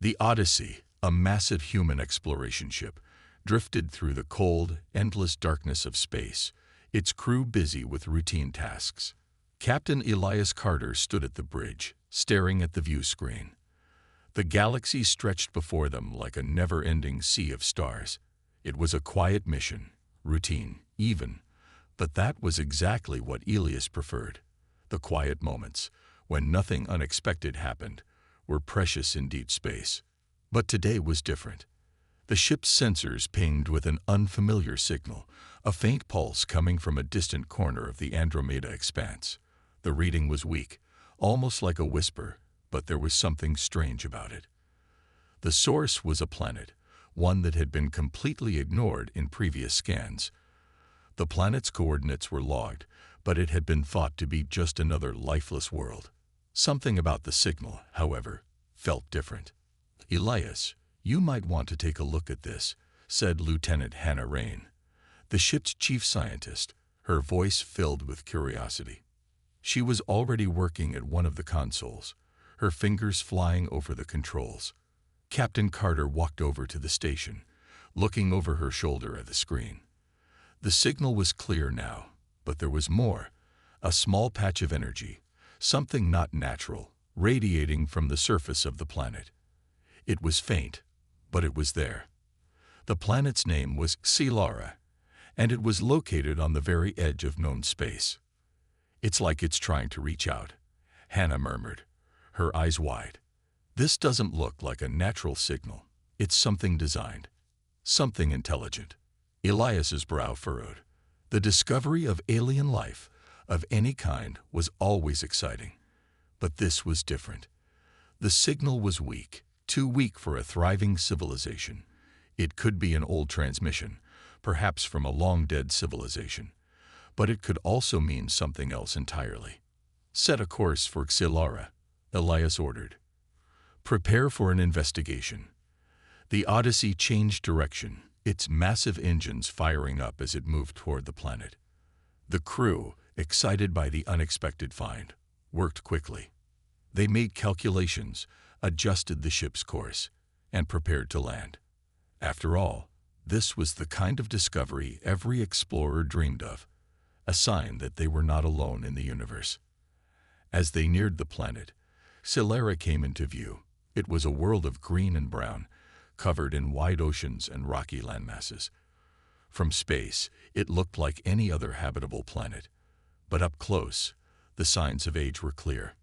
The Odyssey, a massive human exploration ship, drifted through the cold, endless darkness of space, its crew busy with routine tasks. Captain Elias Carter stood at the bridge, staring at the view screen. The galaxy stretched before them like a never-ending sea of stars. It was a quiet mission, routine, even, but that was exactly what Elias preferred. The quiet moments, when nothing unexpected happened, were precious in deep space. But today was different. The ship's sensors pinged with an unfamiliar signal, a faint pulse coming from a distant corner of the Andromeda expanse. The reading was weak, almost like a whisper, but there was something strange about it. The source was a planet, one that had been completely ignored in previous scans. The planet's coordinates were logged, but it had been thought to be just another lifeless world. Something about the signal, however, felt different. "Elias, you might want to take a look at this," said Lieutenant Hannah Rain, the ship's chief scientist, her voice filled with curiosity. She was already working at one of the consoles, her fingers flying over the controls. Captain Carter walked over to the station, looking over her shoulder at the screen. The signal was clear now, but there was more, a small patch of energy, something not natural, radiating from the surface of the planet. It was faint, but it was there. The planet's name was Xilara, and it was located on the very edge of known space. "It's like it's trying to reach out," Hannah murmured, her eyes wide. "This doesn't look like a natural signal. It's something designed, something intelligent." Elias's brow furrowed. The discovery of alien life, of any kind, was always exciting. But this was different. The signal was weak, too weak for a thriving civilization. It could be an old transmission, perhaps from a long-dead civilization. But it could also mean something else entirely. "Set a course for Xilara," Elias ordered. "Prepare for an investigation." The Odyssey changed direction, its massive engines firing up as it moved toward the planet. The crew, excited by the unexpected find, worked quickly. They made calculations, adjusted the ship's course, and prepared to land. After all, this was the kind of discovery every explorer dreamed of, a sign that they were not alone in the universe. As they neared the planet, Xilara came into view. It was a world of green and brown, covered in wide oceans and rocky landmasses. From space, it looked like any other habitable planet, but up close, the signs of age were clear.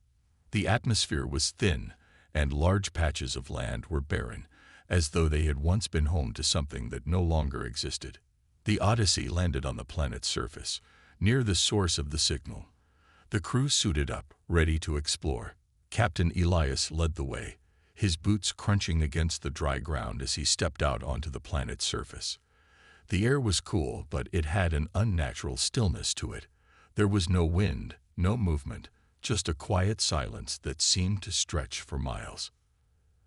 The atmosphere was thin, and large patches of land were barren, as though they had once been home to something that no longer existed. The Odyssey landed on the planet's surface, near the source of the signal. The crew suited up, ready to explore. Captain Elias led the way, his boots crunching against the dry ground as he stepped out onto the planet's surface. The air was cool, but it had an unnatural stillness to it. There was no wind, no movement, just a quiet silence that seemed to stretch for miles.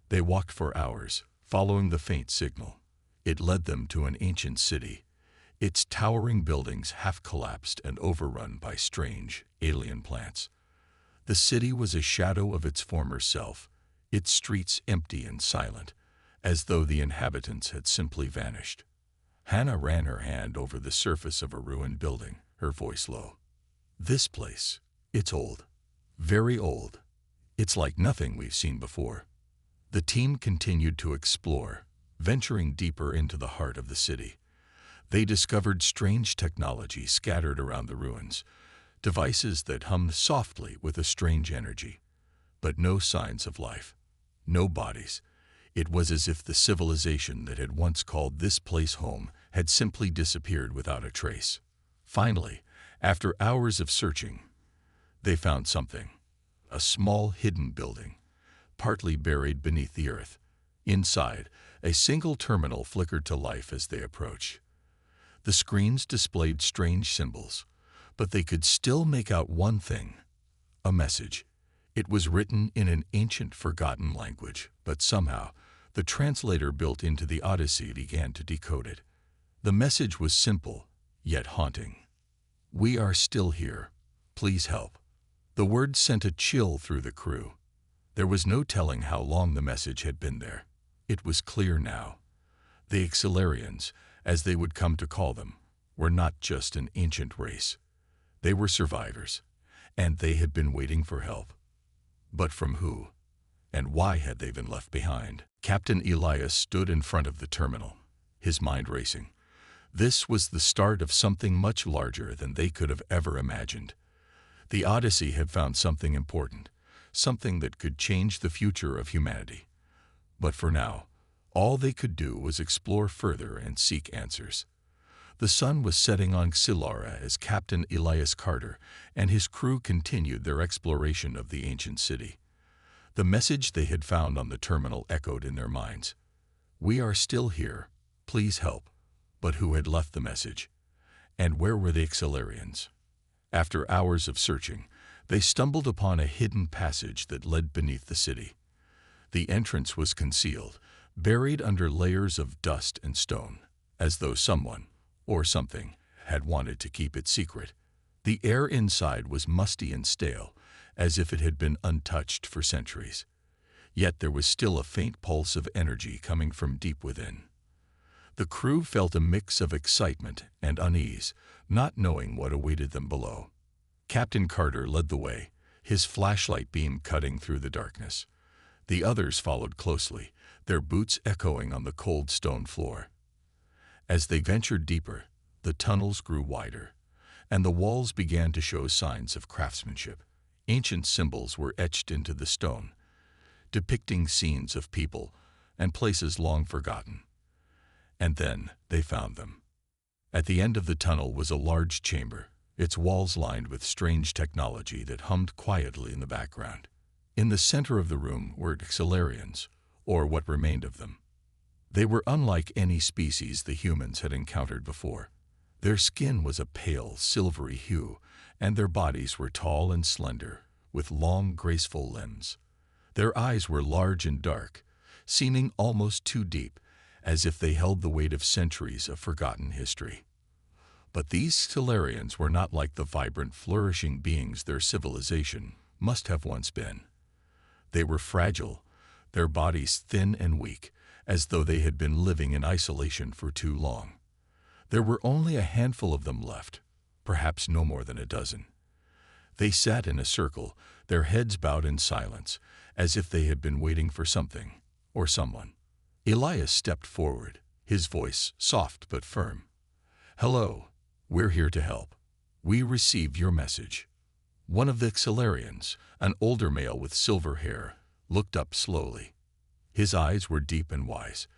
They walked for hours, following the faint signal. It led them to an ancient city, its towering buildings half collapsed and overrun by strange, alien plants. The city was a shadow of its former self, its streets empty and silent, as though the inhabitants had simply vanished. Hannah ran her hand over the surface of a ruined building, her voice low. "This place, it's old. Very old. It's like nothing we've seen before." The team continued to explore, venturing deeper into the heart of the city. They discovered strange technology scattered around the ruins, devices that hummed softly with a strange energy, but no signs of life, no bodies. It was as if the civilization that had once called this place home had simply disappeared without a trace. Finally, after hours of searching, they found something. A small hidden building, partly buried beneath the earth. Inside, a single terminal flickered to life as they approached. The screens displayed strange symbols, but they could still make out one thing: a message. It was written in an ancient, forgotten language, but somehow the translator built into the Odyssey began to decode it. The message was simple, yet haunting. "We are still here. Please help." The words sent a chill through the crew. There was no telling how long the message had been there. It was clear now. The Xilarians, as they would come to call them, were not just an ancient race. They were survivors, and they had been waiting for help. But from who? And why had they been left behind? Captain Elias stood in front of the terminal, his mind racing. This was the start of something much larger than they could have ever imagined. The Odyssey had found something important, something that could change the future of humanity. But for now, all they could do was explore further and seek answers. The sun was setting on Xilara as Captain Elias Carter and his crew continued their exploration of the ancient city. The message they had found on the terminal echoed in their minds. "We are still here. Please help." But who had left the message? And where were the Xilarians? After hours of searching, they stumbled upon a hidden passage that led beneath the city. The entrance was concealed, buried under layers of dust and stone, as though someone, or something, had wanted to keep it secret. The air inside was musty and stale, as if it had been untouched for centuries. Yet there was still a faint pulse of energy coming from deep within. The crew felt a mix of excitement and unease, not knowing what awaited them below. Captain Carter led the way, his flashlight beam cutting through the darkness. The others followed closely, their boots echoing on the cold stone floor. As they ventured deeper, the tunnels grew wider, and the walls began to show signs of craftsmanship. Ancient symbols were etched into the stone, depicting scenes of people and places long forgotten. And then they found them. At the end of the tunnel was a large chamber, its walls lined with strange technology that hummed quietly in the background. In the center of the room were Xilarians, or what remained of them. They were unlike any species the humans had encountered before. Their skin was a pale, silvery hue, and their bodies were tall and slender, with long, graceful limbs. Their eyes were large and dark, seeming almost too deep, as if they held the weight of centuries of forgotten history. But these Xilarians were not like the vibrant, flourishing beings their civilization must have once been. They were fragile, their bodies thin and weak, as though they had been living in isolation for too long. There were only a handful of them left, perhaps no more than a dozen. They sat in a circle, their heads bowed in silence, as if they had been waiting for something or someone. Elias stepped forward, his voice soft but firm. "Hello, we're here to help. We received your message." One of the Xilarians, an older male with silver hair, looked up slowly. His eyes were deep and wise,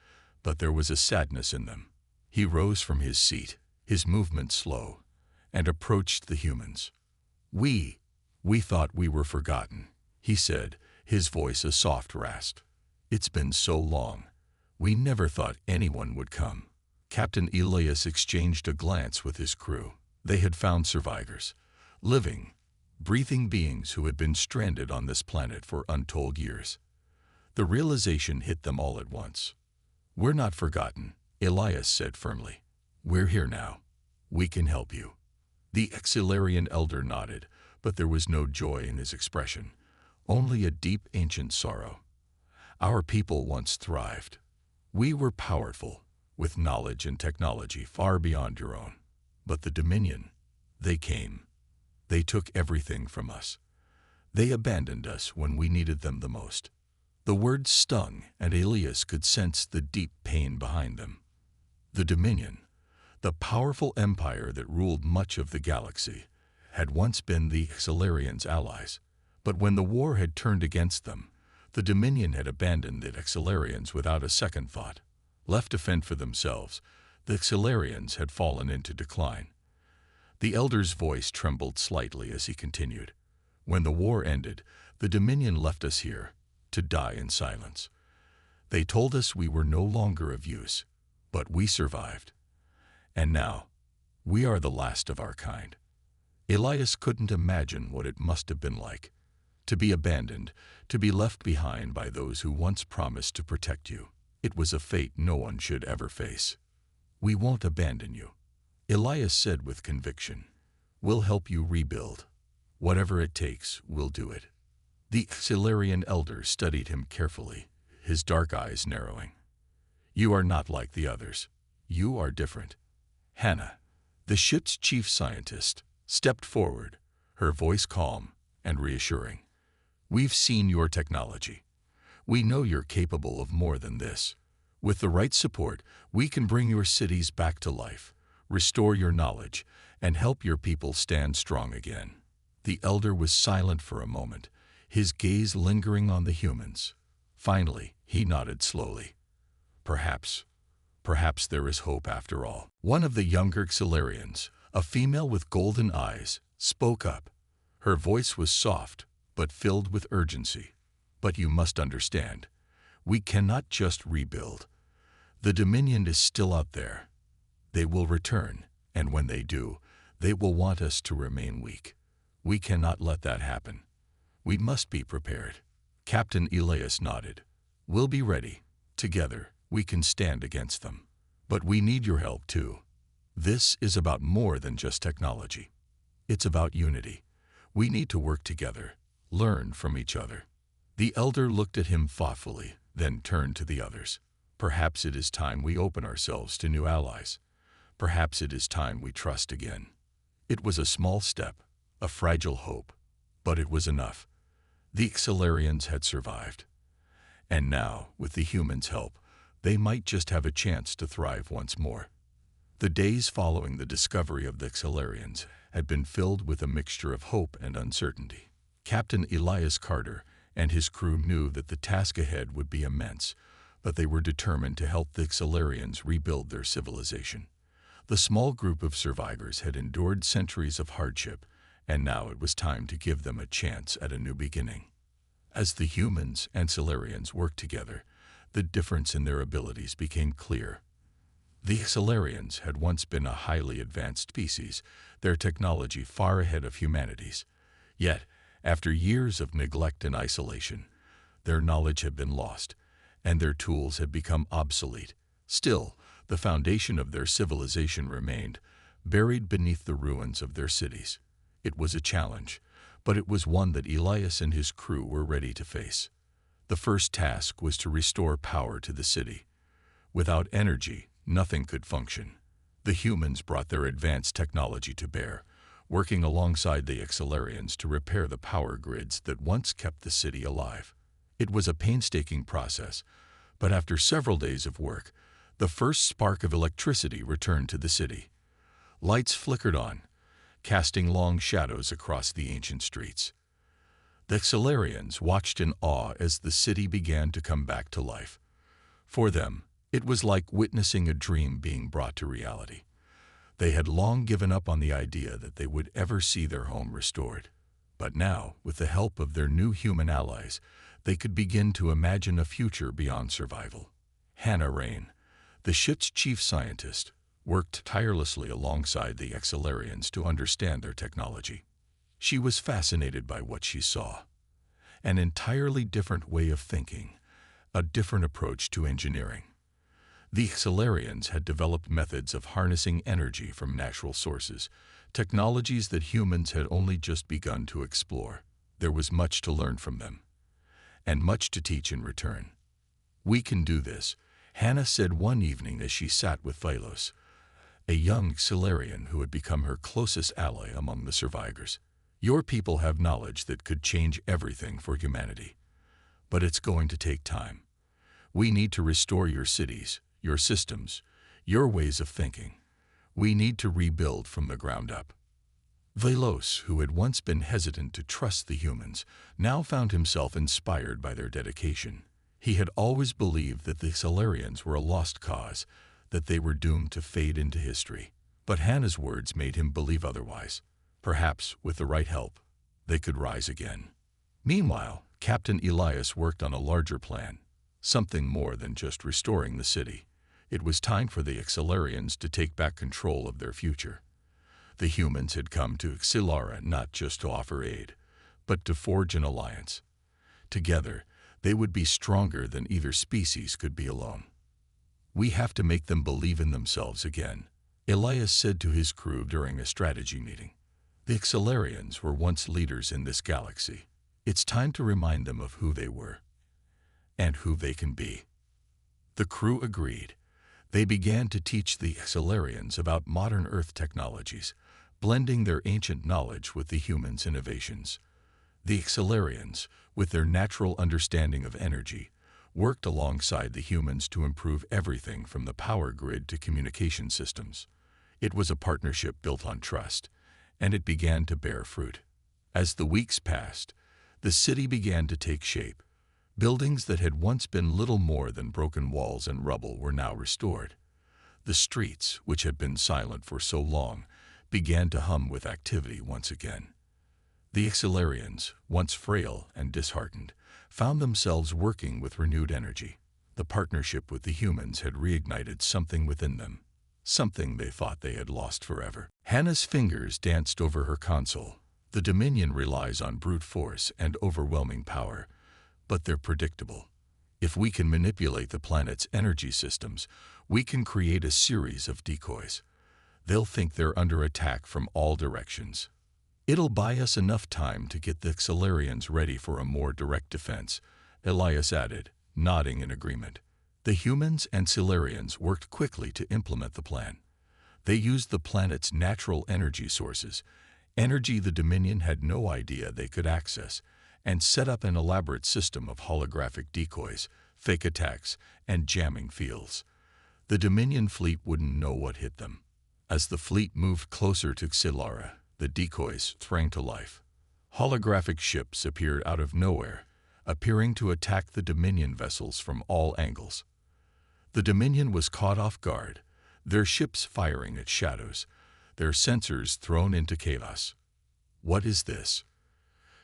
but there was a sadness in them. He rose from his seat, his movements slow, and approached the humans. We thought we were forgotten," he said, his voice a soft rasp. "It's been so long. We never thought anyone would come." Captain Elias exchanged a glance with his crew. They had found survivors, living, breathing beings who had been stranded on this planet for untold years. The realization hit them all at once. "We're not forgotten," Elias said firmly. "We're here now. We can help you." The Xilarian elder nodded, but there was no joy in his expression, only a deep ancient sorrow. "Our people once thrived. We were powerful, with knowledge and technology far beyond your own. But the Dominion, they came. They took everything from us. They abandoned us when we needed them the most." The words stung, and Elias could sense the deep pain behind them. The Dominion, the powerful empire that ruled much of the galaxy, had once been the Xilarians' allies. But when the war had turned against them, the Dominion had abandoned the Xilarians without a second thought. Left to fend for themselves, the Xilarians had fallen into decline. The elder's voice trembled slightly as he continued. "When the war ended, the Dominion left us here, to die in silence. They told us we were no longer of use, but we survived. And now, we are the last of our kind." Elias couldn't imagine what it must have been like. To be abandoned, to be left behind by those who once promised to protect you. It was a fate no one should ever face. "We won't abandon you," Elias said with conviction. "We'll help you rebuild. Whatever it takes, we'll do it." The Xilarian elder studied him carefully, his dark eyes narrowing. You are not like the others. You are different. Hannah, the ship's chief scientist, stepped forward, her voice calm and reassuring. We've seen your technology. We know you're capable of more than this. With the right support, we can bring your cities back to life, restore your knowledge, and help your people stand strong again. The elder was silent for a moment, his gaze lingering on the humans. Finally, he nodded slowly. Perhaps there is hope after all. One of the younger Xilarians, a female with golden eyes, spoke up. Her voice was soft, but filled with urgency. But you must understand, we cannot just rebuild. The Dominion is still out there. They will return, and when they do, they will want us to remain weak. We cannot let that happen. We must be prepared. Captain Elias nodded. We'll be ready. Together, we can stand against them. But we need your help too. This is about more than just technology. It's about unity. We need to work together, learn from each other. The elder looked at him thoughtfully, then turned to the others. Perhaps it is time we open ourselves to new allies. Perhaps it is time we trust again. It was a small step, a fragile hope, but it was enough. The Xilarians had survived. And now, with the humans' help, they might just have a chance to thrive once more. The days following the discovery of the Xilarians had been filled with a mixture of hope and uncertainty. Captain Elias Carter and his crew knew that the task ahead would be immense, but they were determined to help the Xilarians rebuild their civilization. The small group of survivors had endured centuries of hardship, and now it was time to give them a chance at a new beginning. As the humans and Xilarians worked together, the difference in their abilities became clear. The Xilarians had once been a highly advanced species, their technology far ahead of humanity's. Yet, after years of neglect and isolation, their knowledge had been lost, and their tools had become obsolete. Still, the foundation of their civilization remained, buried beneath the ruins of their cities. It was a challenge, but it was one that Elias and his crew were ready to face. The first task was to restore power to the city. Without energy, nothing could function. The humans brought their advanced technology to bear, working alongside the Xilarians to repair the power grids that once kept the city alive. It was a painstaking process, but after several days of work, the first spark of electricity returned to the city. Lights flickered on, casting long shadows across the ancient streets. The Xilarians watched in awe as the city began to come back to life. For them, it was like witnessing a dream being brought to reality. They had long given up on the idea that they would ever see their home restored. But now, with the help of their new human allies, they could begin to imagine a future beyond survival. Hannah Rain, the ship's chief scientist, worked tirelessly alongside the Xilarians to understand their technology. She was fascinated by what she saw. An entirely different way of thinking, a different approach to engineering. The Xilarians had developed methods of harnessing energy from natural sources, technologies that humans had only just begun to explore. There was much to learn from them, and much to teach in return. We can do this, Hannah said one evening as she sat with Phylos, a young Xilarian who had become her closest ally among the survivors. Your people have knowledge that could change everything for humanity. But it's going to take time. We need to restore your cities, your systems, your ways of thinking. We need to rebuild from the ground up. Velos, who had once been hesitant to trust the humans, now found himself inspired by their dedication. He had always believed that the Xilarians were a lost cause, that they were doomed to fade into history. But Hannah's words made him believe otherwise. Perhaps, with the right help, they could rise again. Meanwhile, Captain Elias worked on a larger plan, something more than just restoring the city. It was time for the Xilarians to take back control of their future. The humans had come to Xilara not just to offer aid, but to forge an alliance. Together, they would be stronger than either species could be alone. We have to make them believe in themselves again, Elias said to his crew during a strategy meeting. The Xilarians were once leaders in this galaxy. It's time to remind them of who they were and who they can be. The crew agreed. They began to teach the Xelarians about modern Earth technologies, blending their ancient knowledge with the humans' innovations. The Xelarians, with their natural understanding of energy, worked alongside the humans to improve everything from the power grid to communication systems. It was a partnership built on trust, and it began to bear fruit. As the weeks passed, the city began to take shape. Buildings that had once been little more than broken walls and rubble were now restored. The streets, which had been silent for so long, began to hum with activity once again. The Xelarians, once frail and disheartened, found themselves working with renewed energy. The partnership with the humans had reignited something within them, something they thought they had lost forever. Hannah's fingers danced over her console. The Dominion relies on brute force and overwhelming power, but they're predictable. If we can manipulate the planet's energy systems, we can create a series of decoys. They'll think they're under attack from all directions. It'll buy us enough time to get the Xelarians ready for a more direct defense, Elias added, nodding in agreement. The humans and Xelarians worked quickly to implement the plan. They used the planet's natural energy sources, energy the Dominion had no idea they could access, and set up an elaborate system of holographic decoys, fake attacks, and jamming fields. The Dominion fleet wouldn't know what hit them. As the fleet moved closer to Xilara, the decoys sprang to life. Holographic ships appeared out of nowhere, appearing to attack the Dominion vessels from all angles. The Dominion was caught off guard, their ships firing at shadows, their sensors thrown into chaos. "What is this?"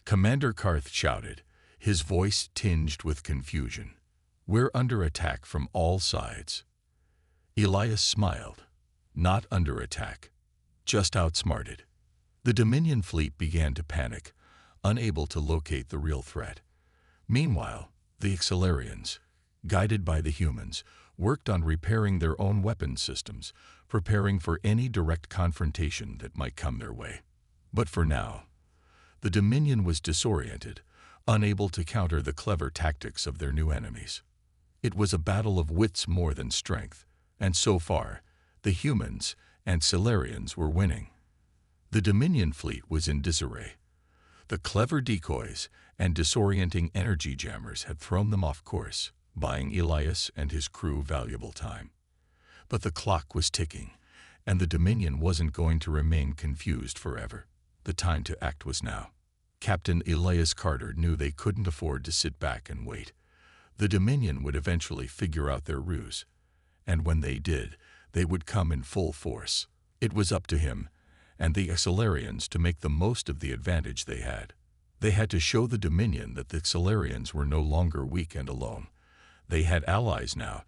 Commander Karth shouted, his voice tinged with confusion. "We're under attack from all sides." Elias smiled. Not under attack, just outsmarted. The Dominion fleet began to panic, unable to locate the real threat. Meanwhile, the Xelarians, guided by the humans, worked on repairing their own weapon systems, preparing for any direct confrontation that might come their way. But for now, the Dominion was disoriented, unable to counter the clever tactics of their new enemies. It was a battle of wits more than strength, and so far, the humans and Xelarians were winning. The Dominion fleet was in disarray. The clever decoys and disorienting energy jammers had thrown them off course, buying Elias and his crew valuable time. But the clock was ticking, and the Dominion wasn't going to remain confused forever. The time to act was now. Captain Elias Carter knew they couldn't afford to sit back and wait. The Dominion would eventually figure out their ruse, and when they did, they would come in full force. It was up to him and the Xelarians to make the most of the advantage they had. They had to show the Dominion that the Xelarians were no longer weak and alone. They had allies now,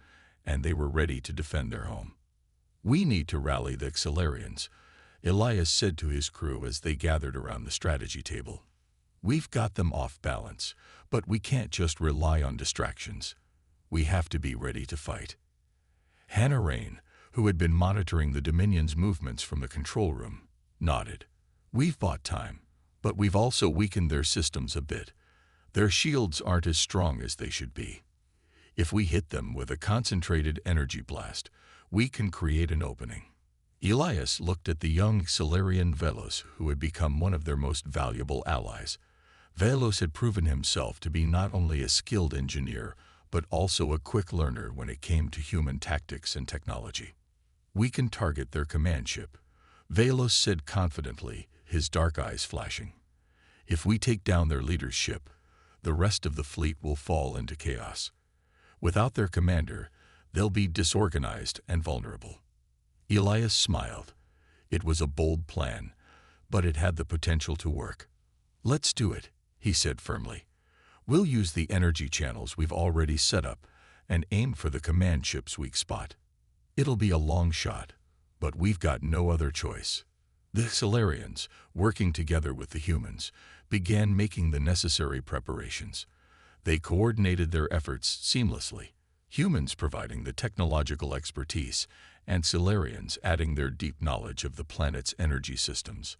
and they were ready to defend their home. "We need to rally the Xelarians," Elias said to his crew as they gathered around the strategy table. "We've got them off balance, but we can't just rely on distractions. We have to be ready to fight." Hannah Rain, who had been monitoring the Dominion's movements from the control room, nodded. "We've bought time, but we've also weakened their systems a bit. Their shields aren't as strong as they should be. If we hit them with a concentrated energy blast, we can create an opening." Elias looked at the young Xelarian Velos, who had become one of their most valuable allies. Velos had proven himself to be not only a skilled engineer, but also a quick learner when it came to human tactics and technology. "We can target their command ship," Velos said confidently, his dark eyes flashing. "If we take down their leader's ship, the rest of the fleet will fall into chaos. Without their commander, they'll be disorganized and vulnerable." Elias smiled. It was a bold plan, but it had the potential to work. "Let's do it," he said firmly. "We'll use the energy channels we've already set up and aim for the command ship's weak spot. It'll be a long shot, but we've got no other choice." The Xelarians, working together with the humans, began making the necessary preparations. They coordinated their efforts seamlessly, humans providing the technological expertise and Xelarians adding their deep knowledge of the planet's energy systems.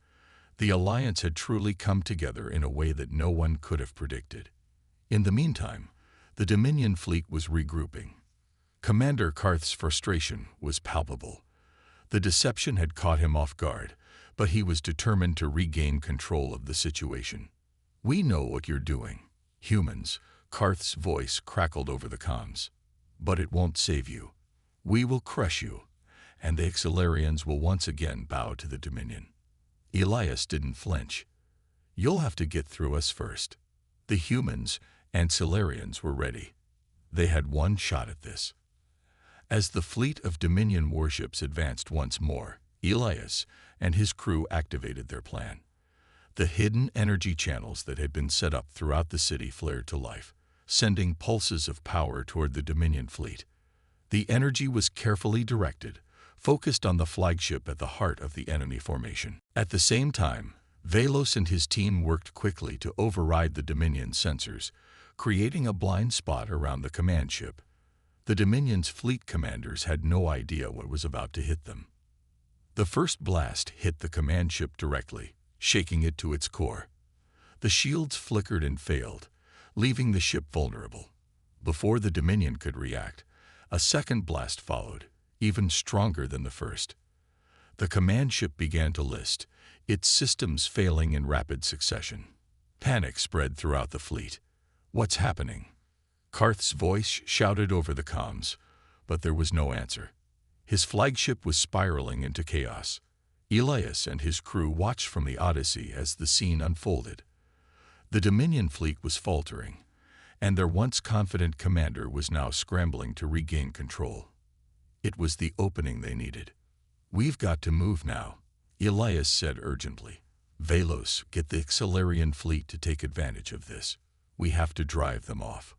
The alliance had truly come together in a way that no one could have predicted. In the meantime, the Dominion fleet was regrouping. Commander Karth's frustration was palpable. The deception had caught him off guard, but he was determined to regain control of the situation. "We know what you're doing, humans," Karth's voice crackled over the comms. "But it won't save you. We will crush you, and the Xilarians will once again bow to the Dominion." Elias didn't flinch. "You'll have to get through us first." The humans and Xilarians were ready. They had one shot at this. As the fleet of Dominion warships advanced once more, Elias and his crew activated their plan. The hidden energy channels that had been set up throughout the city flared to life, sending pulses of power toward the Dominion fleet. The energy was carefully directed, focused on the flagship at the heart of the enemy formation. At the same time, Velos and his team worked quickly to override the Dominion sensors, creating a blind spot around the command ship. The Dominion's fleet commanders had no idea what was about to hit them. The first blast hit the command ship directly, shaking it to its core. The shields flickered and failed, leaving the ship vulnerable. Before the Dominion could react, a second blast followed, even stronger than the first. The command ship began to list, its systems failing in rapid succession. Panic spread throughout the fleet. "What's happening?" Karth's voice shouted over the comms, but there was no answer. His flagship was spiraling into chaos. Elias and his crew watched from the Odyssey as the scene unfolded. The Dominion fleet was faltering, and their once confident commander was now scrambling to regain control. It was the opening they needed. "We've got to move now," Elias said urgently. "Velos, get the Xilarian fleet to take advantage of this. We have to drive them off."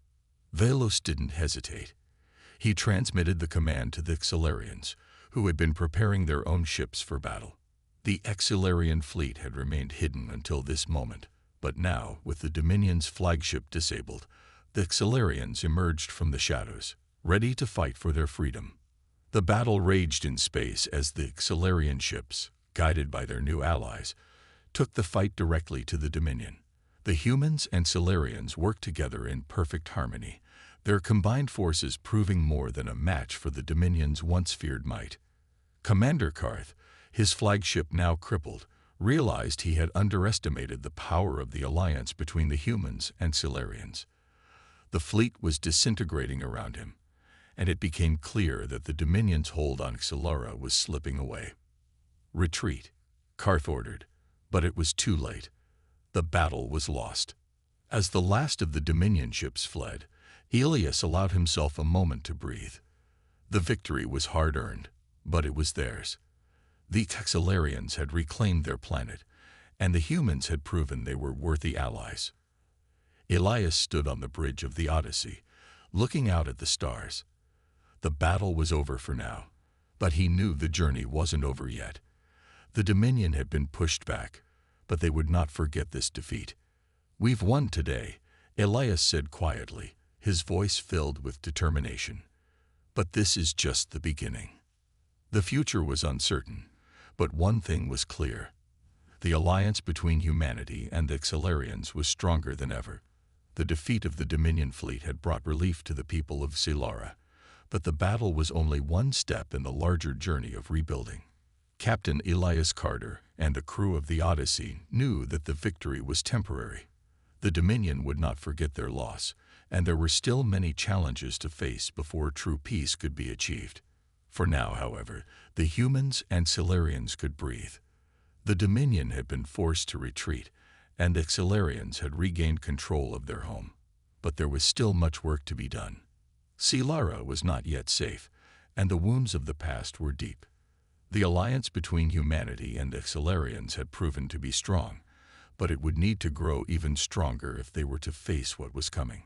Velos didn't hesitate. He transmitted the command to the Xilarians, who had been preparing their own ships for battle. The Xilarian fleet had remained hidden until this moment, but now, with the Dominion's flagship disabled, the Xilarians emerged from the shadows, ready to fight for their freedom. The battle raged in space as the Xilarian ships, guided by their new allies, took the fight directly to the Dominion. The humans and Xilarians worked together in perfect harmony, their combined forces proving more than a match for the Dominion's once feared might. Commander Karth, his flagship now crippled, realized he had underestimated the power of the alliance between the humans and Xilarians. The fleet was disintegrating around him, and it became clear that the Dominion's hold on Xilara was slipping away. "Retreat," Karth ordered, but it was too late. The battle was lost. As the last of the Dominion ships fled, Elias allowed himself a moment to breathe. The victory was hard-earned, but it was theirs. The Xilarians had reclaimed their planet, and the humans had proven they were worthy allies. Elias stood on the bridge of the Odyssey, looking out at the stars. The battle was over for now, but he knew the journey wasn't over yet. The Dominion had been pushed back, but they would not forget this defeat. "We've won today," Elias said quietly, his voice filled with determination. "But this is just the beginning." The future was uncertain, but one thing was clear. The alliance between humanity and the Xilarians was stronger than ever. The defeat of the Dominion fleet had brought relief to the people of Xilara, but the battle was only one step in the larger journey of rebuilding. Captain Elias Carter and the crew of the Odyssey knew that the victory was temporary. The Dominion would not forget their loss, and there were still many challenges to face before true peace could be achieved. For now, however, the humans and Xilarians could breathe. The Dominion had been forced to retreat, and the Xilarians had regained control of their home. But there was still much work to be done. Xilara was not yet safe, and the wounds of the past were deep. The alliance between humanity and the Xilarians had proven to be strong, but it would need to grow even stronger if they were to face what was coming.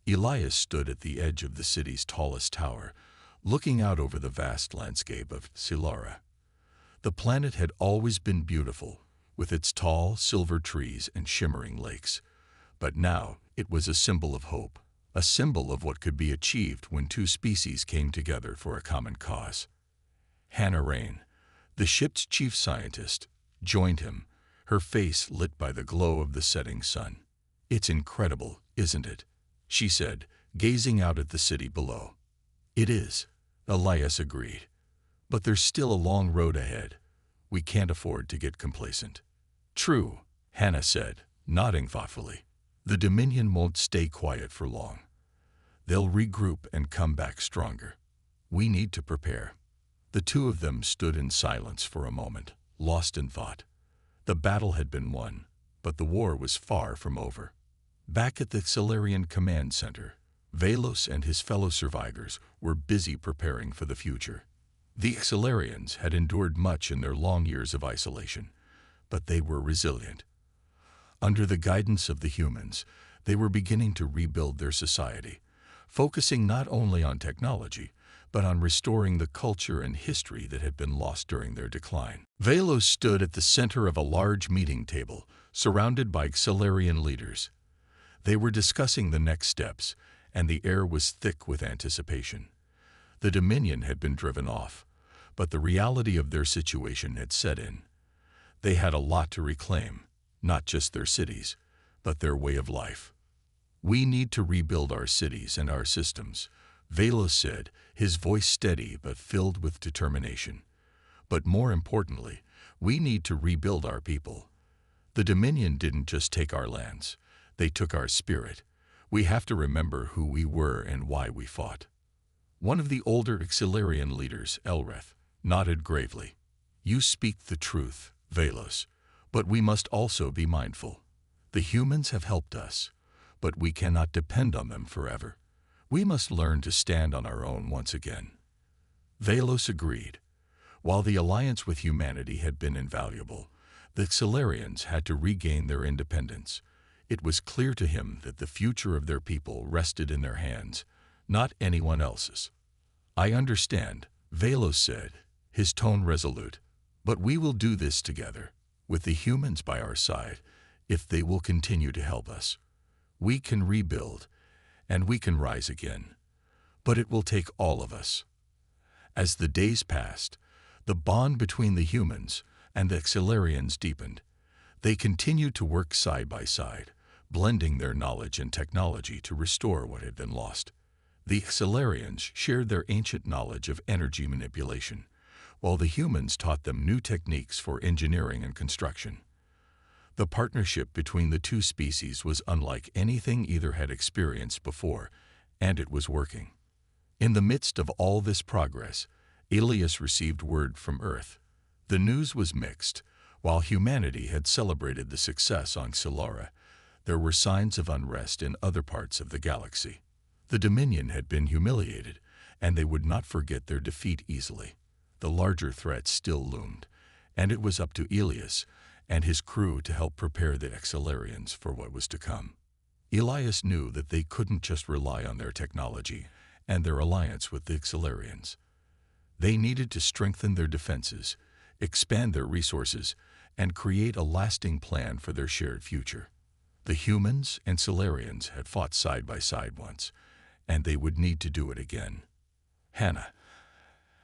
Elias stood at the edge of the city's tallest tower, looking out over the vast landscape of Xilara. The planet had always been beautiful, with its tall, silver trees and shimmering lakes. But now it was a symbol of hope, a symbol of what could be achieved when two species came together for a common cause. Hannah Rain, the ship's chief scientist, joined him, her face lit by the glow of the setting sun. "It's incredible, isn't it?" she said, gazing out at the city below. "It is," Elias agreed. "But there's still a long road ahead. We can't afford to get complacent." "True," Hannah said, nodding thoughtfully. "The Dominion won't stay quiet for long. They'll regroup and come back stronger. We need to prepare." The two of them stood in silence for a moment, lost in thought. The battle had been won, but the war was far from over. Back at the Xilarian Command Center, Velos and his fellow survivors were busy preparing for the future. The Xilarians had endured much in their long years of isolation, but they were resilient. Under the guidance of the humans, they were beginning to rebuild their society, focusing not only on technology, but on restoring the culture and history that had been lost during their decline. Velos stood at the center of a large meeting table, surrounded by Xilarian leaders. They were discussing the next steps, and the air was thick with anticipation. The Dominion had been driven off, but the reality of their situation had set in. They had a lot to reclaim, not just their cities, but their way of life. "We need to rebuild our cities and our systems," Velos said, his voice steady but filled with determination. "But more importantly, we need to rebuild our people. The Dominion didn't just take our lands, they took our spirit. We have to remember who we were and why we fought." One of the older Xilarian leaders, Elreth, nodded gravely. "You speak the truth, Velos, but we must also be mindful. The humans have helped us, but we cannot depend on them forever. We must learn to stand on our own once again." Velos agreed. While the alliance with humanity had been invaluable, the Xilarians had to regain their independence. It was clear to him that the future of their people rested in their hands, not anyone else's. "I understand," Velos said, his tone resolute, "but we will do this together, with the humans by our side, if they will continue to help us. We can rebuild, and we can rise again. But it will take all of us." As the days passed, the bond between the humans and the Xilarians deepened. They continued to work side by side, blending their knowledge and technology to restore what had been lost. The Xilarians shared their ancient knowledge of energy manipulation, while the humans taught them new techniques for engineering and construction. The partnership between the two species was unlike anything either had experienced before, and it was working. In the midst of all this progress, Elias received word from Earth. The news was mixed. While humanity had celebrated the success on Xilara, there were signs of unrest in other parts of the galaxy. The Dominion had been humiliated, and they would not forget their defeat easily. The larger threat still loomed, and it was up to Elias and his crew to help prepare the Xilarians for what was to come. Elias knew that they couldn't just rely on their technology and their alliance with the Xilarians. They needed to strengthen their defenses, expand their resources, and create a lasting plan for their shared future. The humans and Xilarians had fought side by side once, and they would need to do it again. "Hannah,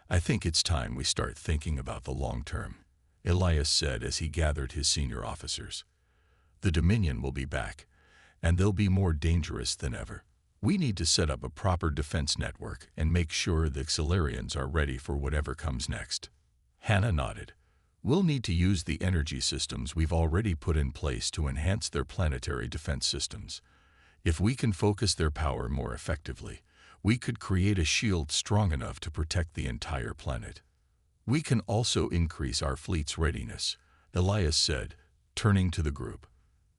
I think it's time we start thinking about the long term," Elias said as he gathered his senior officers. "The Dominion will be back, and they'll be more dangerous than ever. We need to set up a proper defense network and make sure the Xilarians are ready for whatever comes next." Hannah nodded. "We'll need to use the energy systems we've already put in place to enhance their planetary defense systems. If we can focus their power more effectively, we could create a shield strong enough to protect the entire planet. We can also increase our fleet's readiness," Elias said, turning to the group.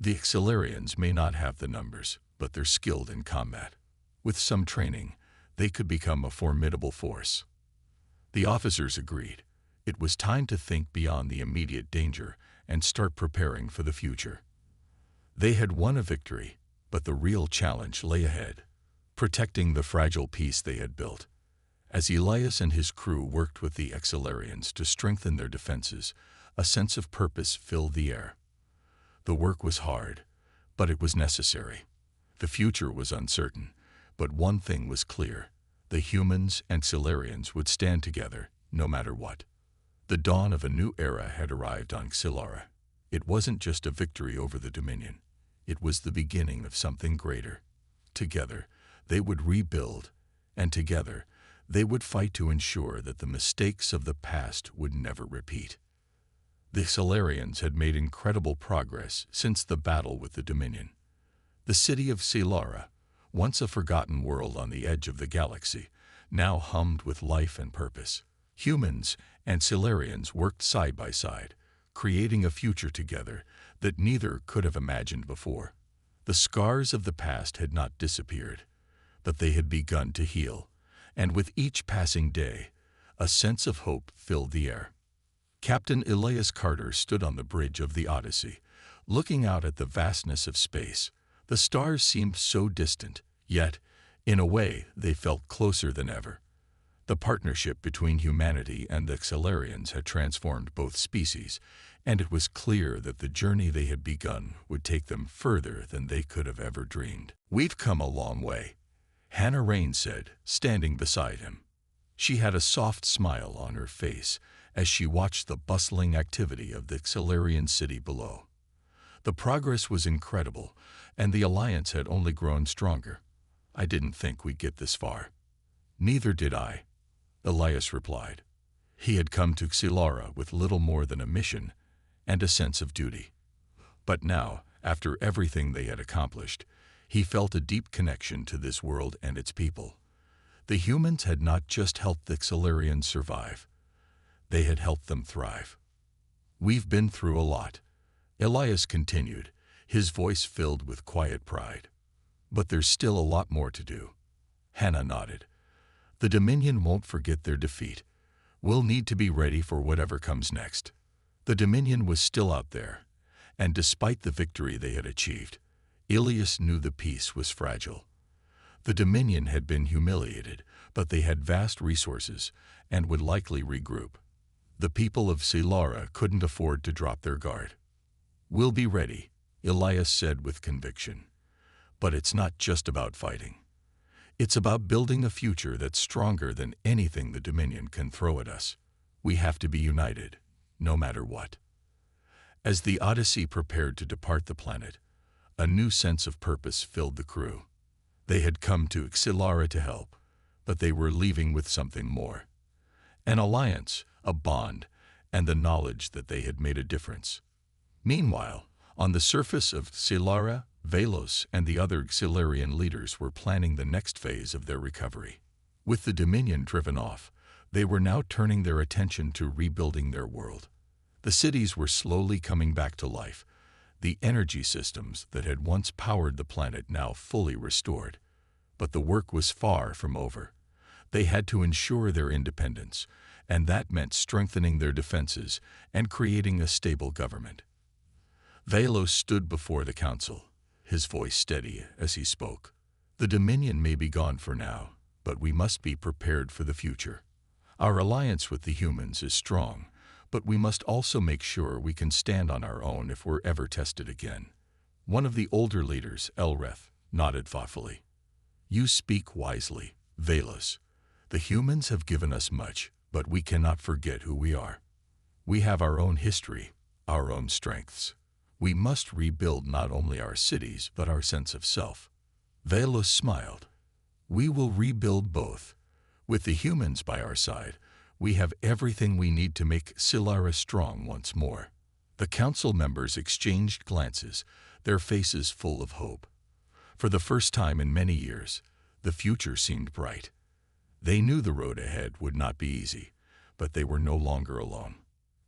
"The Xilarians may not have the numbers, but they're skilled in combat. With some training, they could become a formidable force." The officers agreed. It was time to think beyond the immediate danger and start preparing for the future. They had won a victory, but the real challenge lay ahead, protecting the fragile peace they had built. As Elias and his crew worked with the Xilarians to strengthen their defenses, a sense of purpose filled the air. The work was hard, but it was necessary. The future was uncertain, but one thing was clear: the humans and Xilarians would stand together, no matter what. The dawn of a new era had arrived on Xilara. It wasn't just a victory over the Dominion. It was the beginning of something greater. Together, they would rebuild, and together, they would fight to ensure that the mistakes of the past would never repeat. The Solarians had made incredible progress since the battle with the Dominion. The city of Silara, once a forgotten world on the edge of the galaxy, now hummed with life and purpose. Humans and Solarians worked side by side, creating a future together that neither could have imagined before. The scars of the past had not disappeared, but they had begun to heal, and with each passing day, a sense of hope filled the air. Captain Elias Carter stood on the bridge of the Odyssey, looking out at the vastness of space. The stars seemed so distant, yet, in a way, they felt closer than ever. The partnership between humanity and the Solarians had transformed both species, and it was clear that the journey they had begun would take them further than they could have ever dreamed. "We've come a long way," Hannah Rain said, standing beside him. She had a soft smile on her face as she watched the bustling activity of the Solarian city below. The progress was incredible, and the alliance had only grown stronger. "I didn't think we'd get this far." "Neither did I," Elias replied. He had come to Silara with little more than a mission and a sense of duty. But now, after everything they had accomplished, he felt a deep connection to this world and its people. The humans had not just helped the Solarians survive. They had helped them thrive. "We've been through a lot," Elias continued, his voice filled with quiet pride. "But there's still a lot more to do." Hannah nodded. "The Dominion won't forget their defeat. We'll need to be ready for whatever comes next." The Dominion was still out there, and despite the victory they had achieved, Elias knew the peace was fragile. The Dominion had been humiliated, but they had vast resources and would likely regroup. The people of Silara couldn't afford to drop their guard. "We'll be ready," Elias said with conviction. "But it's not just about fighting. It's about building a future that's stronger than anything the Dominion can throw at us. We have to be united, no matter what." As the Odyssey prepared to depart the planet, a new sense of purpose filled the crew. They had come to Silara to help, but they were leaving with something more. An alliance, a bond, and the knowledge that they had made a difference. Meanwhile, on the surface of Silara, Velos and the other Solarian leaders were planning the next phase of their recovery. With the Dominion driven off, they were now turning their attention to rebuilding their world. The cities were slowly coming back to life, the energy systems that had once powered the planet now fully restored. But the work was far from over. They had to ensure their independence, and that meant strengthening their defenses and creating a stable government. Velos stood before the council, his voice steady as he spoke. "The Dominion may be gone for now, but we must be prepared for the future. Our alliance with the humans is strong, but we must also make sure we can stand on our own if we're ever tested again." One of the older leaders, Elreth, nodded thoughtfully. "You speak wisely, Velos. The humans have given us much, but we cannot forget who we are. We have our own history, our own strengths. We must rebuild not only our cities, but our sense of self." Velos smiled. "We will rebuild both. With the humans by our side, we have everything we need to make Silara strong once more." The council members exchanged glances, their faces full of hope. For the first time in many years, the future seemed bright. They knew the road ahead would not be easy, but they were no longer alone.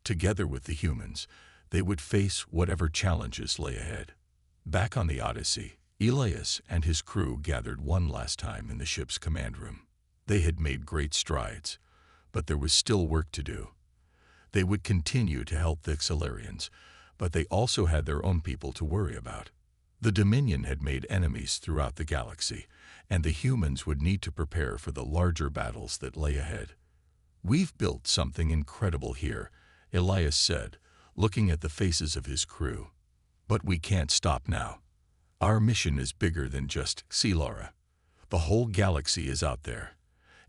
Together with the humans, they would face whatever challenges lay ahead. Back on the Odyssey, Elias and his crew gathered one last time in the ship's command room. They had made great strides, but there was still work to do. They would continue to help the Solarians, but they also had their own people to worry about. The Dominion had made enemies throughout the galaxy, and the humans would need to prepare for the larger battles that lay ahead. "We've built something incredible here," Elias said, looking at the faces of his crew. "But we can't stop now. Our mission is bigger than just Silara. The whole galaxy is out there,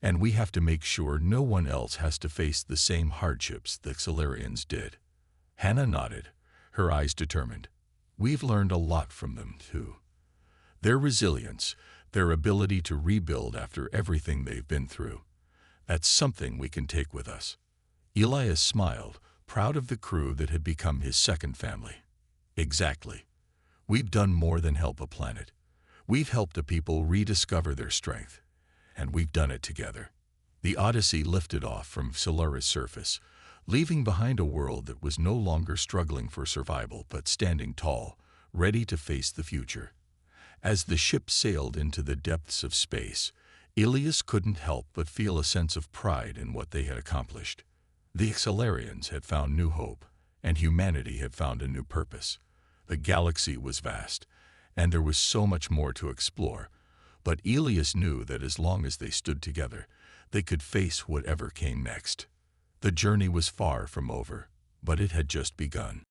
and we have to make sure no one else has to face the same hardships the Solarians did." Hannah nodded, her eyes determined. "We've learned a lot from them, too. Their resilience, their ability to rebuild after everything they've been through. That's something we can take with us." Elias smiled, proud of the crew that had become his second family. "Exactly. We've done more than help a planet. We've helped a people rediscover their strength, and we've done it together." The Odyssey lifted off from Solara's surface, leaving behind a world that was no longer struggling for survival but standing tall, ready to face the future. As the ship sailed into the depths of space, Elias couldn't help but feel a sense of pride in what they had accomplished. The Solarians had found new hope, and humanity had found a new purpose. The galaxy was vast, and there was so much more to explore, but Elias knew that as long as they stood together, they could face whatever came next. The journey was far from over, but it had just begun.